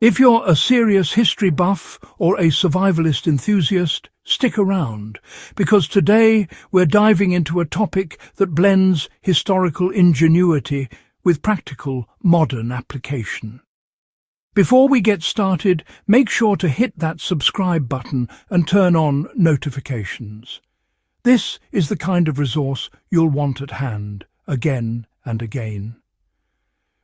If you're a serious history buff or a survivalist enthusiast, stick around, because today we're diving into a topic that blends historical ingenuity with practical modern application. Before we get started, make sure to hit that subscribe button and turn on notifications. This is the kind of resource you'll want at hand, again and again.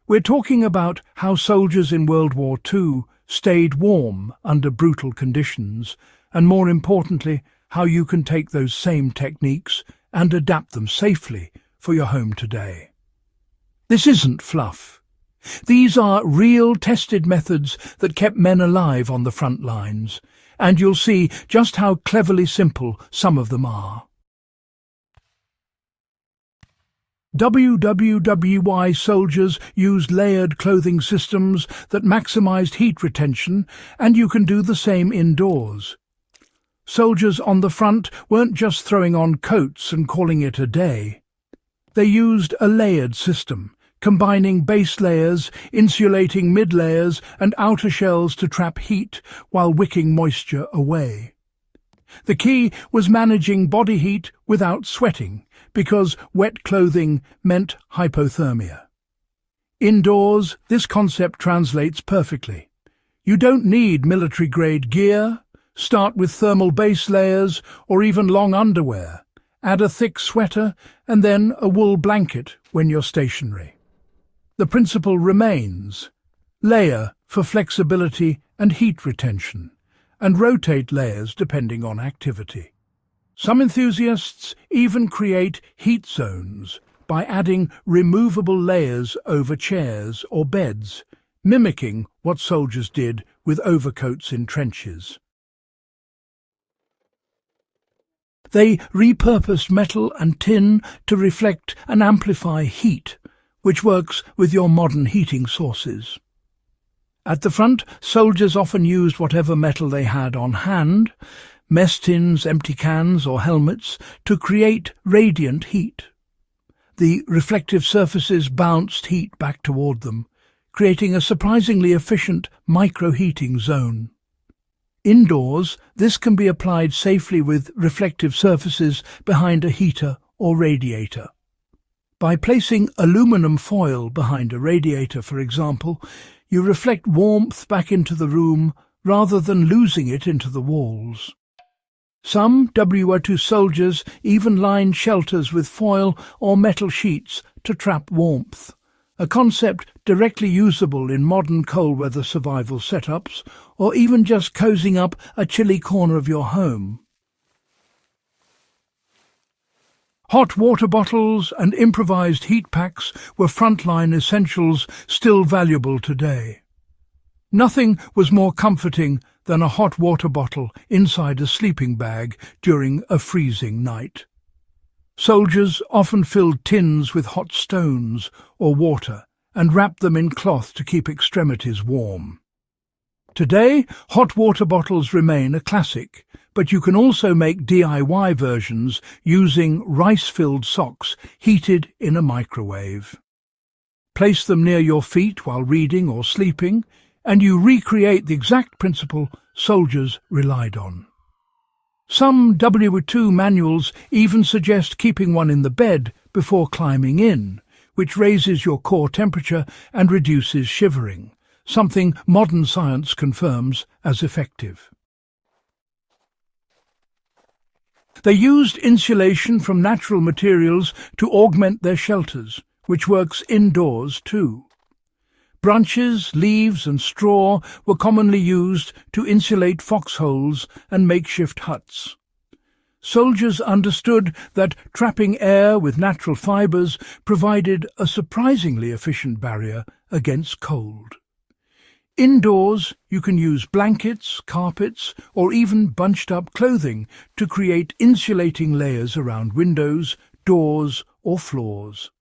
We're talking about how soldiers in World War II stayed warm under brutal conditions, and more importantly, how you can take those same techniques and adapt them safely for your home today. This isn't fluff. These are real tested methods that kept men alive on the front lines, and you'll see just how cleverly simple some of them are. WWII soldiers used layered clothing systems that maximized heat retention, and you can do the same indoors. Soldiers on the front weren't just throwing on coats and calling it a day. They used a layered system, combining base layers, insulating mid-layers and outer shells to trap heat while wicking moisture away. The key was managing body heat without sweating, because wet clothing meant hypothermia. Indoors, this concept translates perfectly. You don't need military-grade gear. Start with thermal base layers or even long underwear. Add a thick sweater and then a wool blanket when you're stationary. The principle remains: layer for flexibility and heat retention, and rotate layers depending on activity. Some enthusiasts even create heat zones by adding removable layers over chairs or beds, mimicking what soldiers did with overcoats in trenches. They repurposed metal and tin to reflect and amplify heat, which works with your modern heating sources. At the front, soldiers often used whatever metal they had on hand, mess tins, empty cans or helmets, to create radiant heat. The reflective surfaces bounced heat back toward them, creating a surprisingly efficient micro-heating zone. Indoors, this can be applied safely with reflective surfaces behind a heater or radiator. By placing aluminum foil behind a radiator, for example, you reflect warmth back into the room rather than losing it into the walls. Some WWII soldiers even lined shelters with foil or metal sheets to trap warmth, a concept directly usable in modern cold-weather survival setups, or even just cozying up a chilly corner of your home. Hot water bottles and improvised heat packs were frontline essentials still valuable today. Nothing was more comforting than a hot water bottle inside a sleeping bag during a freezing night. Soldiers often filled tins with hot stones or water and wrapped them in cloth to keep extremities warm. Today, hot water bottles remain a classic, but you can also make DIY versions using rice-filled socks heated in a microwave. Place them near your feet while reading or sleeping, and you recreate the exact principle soldiers relied on. Some WWII manuals even suggest keeping one in the bed before climbing in, which raises your core temperature and reduces shivering, something modern science confirms as effective. They used insulation from natural materials to augment their shelters, which works indoors too. Branches, leaves and straw were commonly used to insulate foxholes and makeshift huts. Soldiers understood that trapping air with natural fibres provided a surprisingly efficient barrier against cold. Indoors, you can use blankets, carpets, or even bunched-up clothing to create insulating layers around windows, doors, or floors.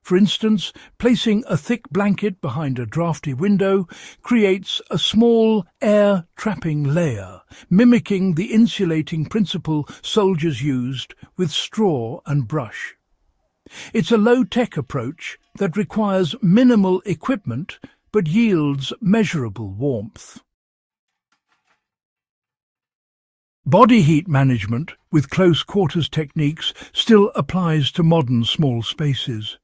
For instance, placing a thick blanket behind a drafty window creates a small air-trapping layer, mimicking the insulating principle soldiers used with straw and brush. It's a low-tech approach that requires minimal equipment but yields measurable warmth. Body heat management with close quarters techniques still applies to modern small spaces.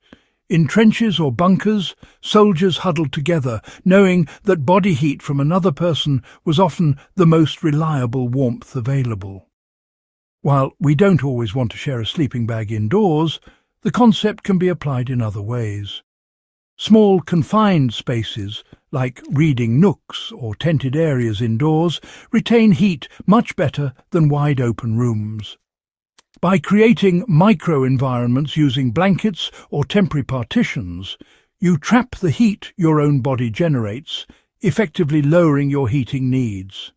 In trenches or bunkers, soldiers huddled together, knowing that body heat from another person was often the most reliable warmth available. While we don't always want to share a sleeping bag indoors, the concept can be applied in other ways. Small confined spaces, like reading nooks or tented areas indoors, retain heat much better than wide-open rooms. By creating micro-environments using blankets or temporary partitions, you trap the heat your own body generates, effectively lowering your heating needs.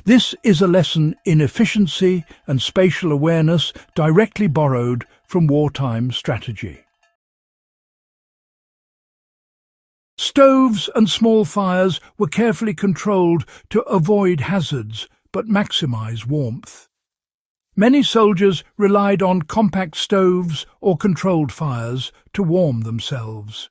This is a lesson in efficiency and spatial awareness directly borrowed from wartime strategy. Stoves and small fires were carefully controlled to avoid hazards but maximize warmth. Many soldiers relied on compact stoves or controlled fires to warm themselves.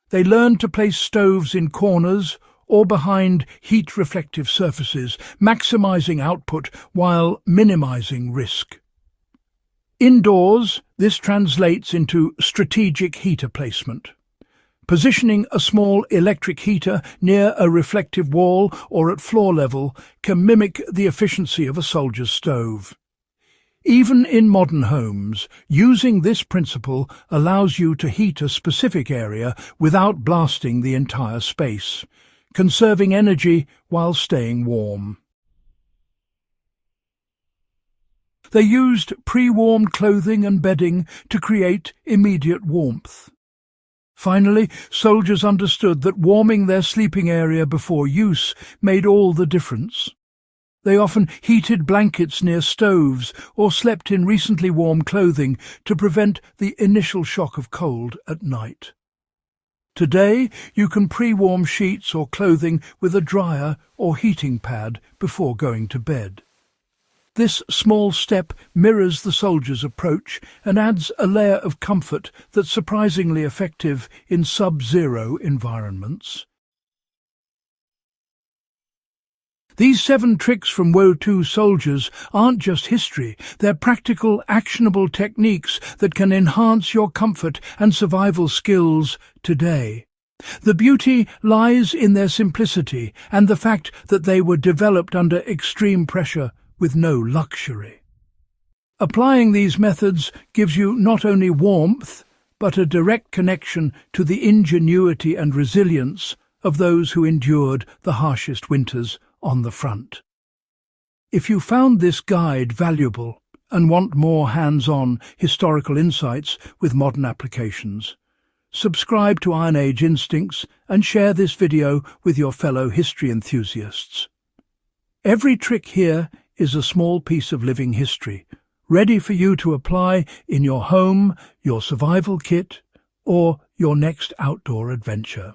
They learned to place stoves in corners or behind heat-reflective surfaces, maximizing output while minimizing risk. Indoors, this translates into strategic heater placement. Positioning a small electric heater near a reflective wall or at floor level can mimic the efficiency of a soldier's stove. Even in modern homes, using this principle allows you to heat a specific area without blasting the entire space, conserving energy while staying warm. They used pre-warmed clothing and bedding to create immediate warmth. Finally, soldiers understood that warming their sleeping area before use made all the difference. They often heated blankets near stoves or slept in recently warm clothing to prevent the initial shock of cold at night. Today, you can pre-warm sheets or clothing with a dryer or heating pad before going to bed. This small step mirrors the soldier's approach and adds a layer of comfort that's surprisingly effective in sub-zero environments. These 7 tricks from WWII soldiers aren't just history, they're practical, actionable techniques that can enhance your comfort and survival skills today. The beauty lies in their simplicity and the fact that they were developed under extreme pressure with no luxury. Applying these methods gives you not only warmth, but a direct connection to the ingenuity and resilience of those who endured the harshest winters on the front. If you found this guide valuable and want more hands-on historical insights with modern applications, subscribe to Iron Age Instincts and share this video with your fellow history enthusiasts. Every trick here is a small piece of living history, ready for you to apply in your home, your survival kit, or your next outdoor adventure.